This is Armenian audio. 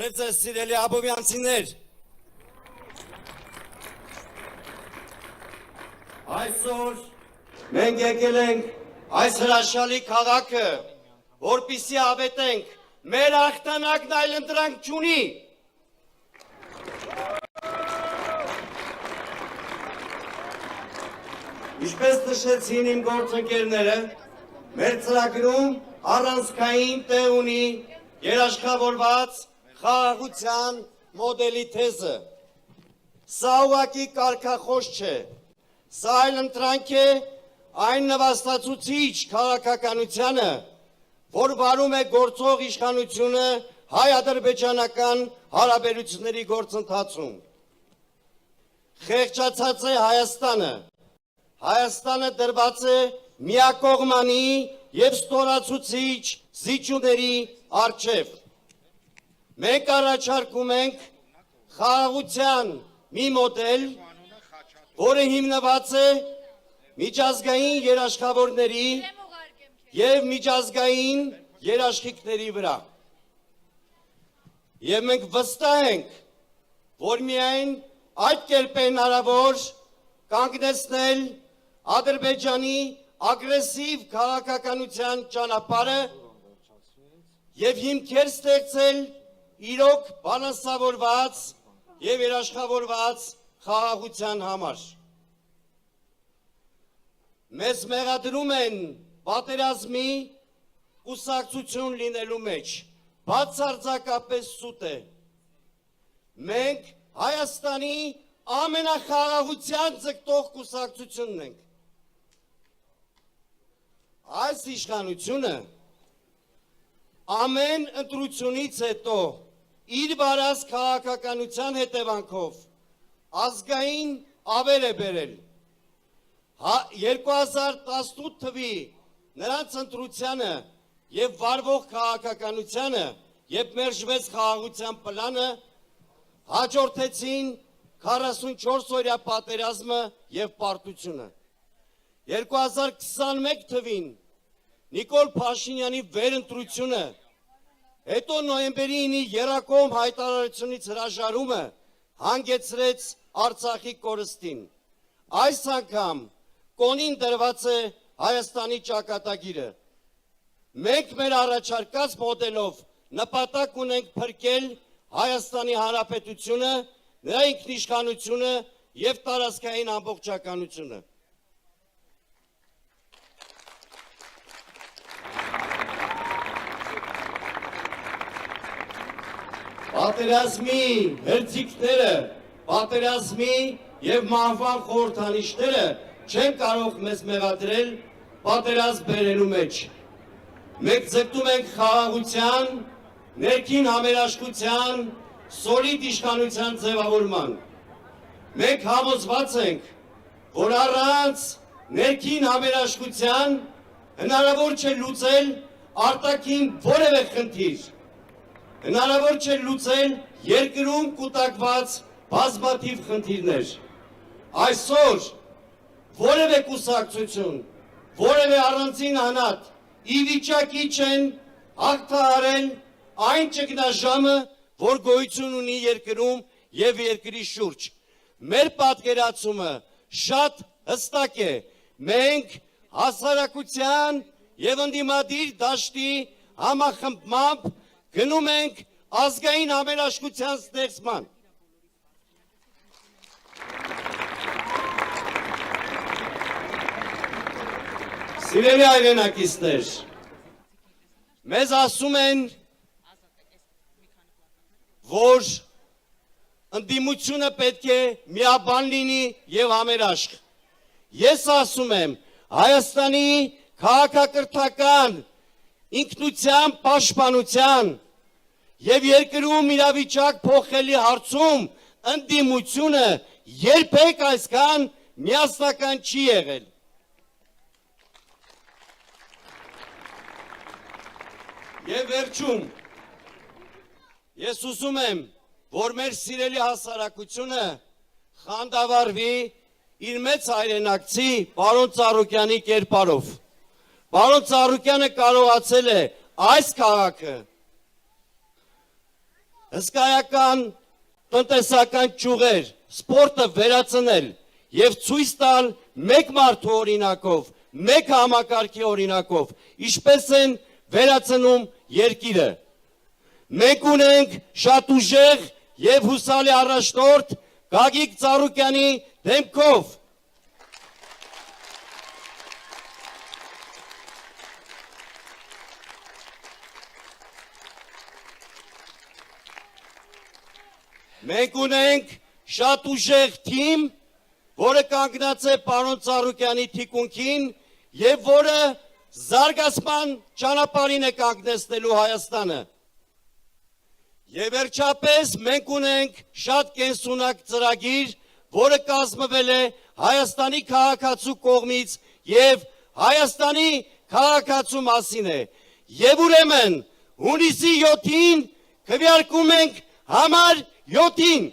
Բարև ձեզ սիրելի աբովյանցիներ։ Այսօր մենք եկել ենք այս հրաշալի քաղաքը, որպեսզի հավետենք, մեր հաղթանակն այլընտրանք չունի։ Ինչպես նշեցին իմ գործընկերները, մեր ծրագրում առանցքային տեղ ունի երաշխավորված խաղաղության մոդելի թեզը։ Սա ուղղակի կարգախոս չէ, սա այլընտրանք է այն նվաստացուցիչ քաղաքականությանը, որ վարում է գործող իշխանությունը հայ-ադրբեջանական հարաբերությունների գործընթացում։ Խեղճացած է Հայաստանը։ Հայաստանը դրված է միակողմանի և ստորացուցիչ զիջումների առջև։ Մենք առաջարկում ենք խաղաղության մի մոդել, որը հիմնված է միջազգային երաշխավորների և միջազգային երաշխիքների վրա։ Եվ մենք վստահ ենք, որ միայն այդ կերպ է հնարավոր կանգնեցնել Ադրբեջանի ագրեսիվ քաղաքականության ճանապարհը և հիմքեր ստեղծել իրոք բալանսավորված և երաշխավորված խաղաղության համար։ Մեզ մեղադրում են պատերազմի կուսակցություն լինելու մեջ, բացարձակապես սուտ է։ Մենք Հայաստանի ամենախաղաղության ձգտող կուսակցությունն ենք։ Այս իշխանությունը ամեն ընտրությունից հետո իր վարած քաղաքականության հետևանքով ազգային ավեր է բերել։ 2018 թվի նրանց ընտրությանը և վարվող քաղաքականությանը և մերժվեց խաղաղության պլանը հաջորդեցին 44-օրյա պատերազմը և պարտությունը։ 2021 թվին Նիկոլ Փաշինյանի վերընտրությունը, հետո նոյեմբերի 9-ի եռակողմ հայտարարությունից հրաժարումը հանգեցրեց Արցախի կորստին։ Այս անգամ կոնին դրված է Հայաստանի ճակատագիրը։ Մենք մեր առաջարկած մոդելով նպատակ ունենք փրկել Հայաստանի Հանրապետությունը, նրա ինքնիշխանությունը և տարածքային ամբողջականությունը։ Պատերազմի հերձիկները, պատերազմի և մահվան խորհրդանիշները չեն կարող մեզ մեղադրել պատերազմ բերելու մեջ։ Մենք ձգտում ենք խաղաղության, ներքին համերաշխության, սոլիդ իշխանության ձևավորման։ Մենք համոզված ենք, որ առանց ներքին համերաշխության հնարավոր չէ լուծել արտաքին որևէ խնդիր, հնարավոր չէ լուծել երկրում կուտակված բազմաթիվ խնդիրներ։ Այսօր որևէ կուսակցություն, որևէ առանձին անհատ ի վիճակի չեն հաղթահարել այն ճգնաժամը, որ գոյություն ունի երկրում և երկրի շուրջ։ Մեր պատկերացումը շատ հստակ է։ Մենք հասարակության և ընդդիմադիր դաշտի համախմբմամբ գնում ենք ազգային համերաշխության ստեղծման։ Սիրելի հայրենակիցներ, մեզ ասում են, որ ընդդիմությունը պետք է միաբան լինի և համերաշխ։ Ես ասում եմ, Հայաստանի քաղաքակրթական ինքնության պաշտպանության և երկրում իրավիճակ փոխելի հարցում ընդդիմությունը երբեք այսքան միասնական չի եղել։ Եվ վերջում, ես ուզում եմ, որ մեր սիրելի հասարակությունը խանդավառվի իր մեծ հայրենակցի պարոն Ծառուկյանի կերպարով։ Պարոն Ծառուկյանը կարողացել է այս քաղաքը հսկայական տնտեսական ճյուղեր, սպորտը վերացնել եւ ցույց տալ մեկ մարդու օրինակով, մեկ համակարգի օրինակով, ինչպես են վերացնում երկիրը։ Մենք ունենք շատ ուժեղ եւ հուսալի առաջնորդ Գագիկ Ծառուկյանի դեմքով։ Մենք ունենք շատ ուժեղ թիմ, որը կանգնած է պարոն Ծառուկյանի թիկունքին եւ որը զարգացման ճանապարհին է կանգնեցնելու Հայաստանը։ Եվ վերջապես մենք ունենք շատ կենսունակ ծրագիր, որը կազմվել է Հայաստանի քաղաքացու կողմից եւ Հայաստանի քաղաքացու մասին է։ Եվ ուրեմն հունիսի 7-ին քվեարկում ենք համար 7-ին։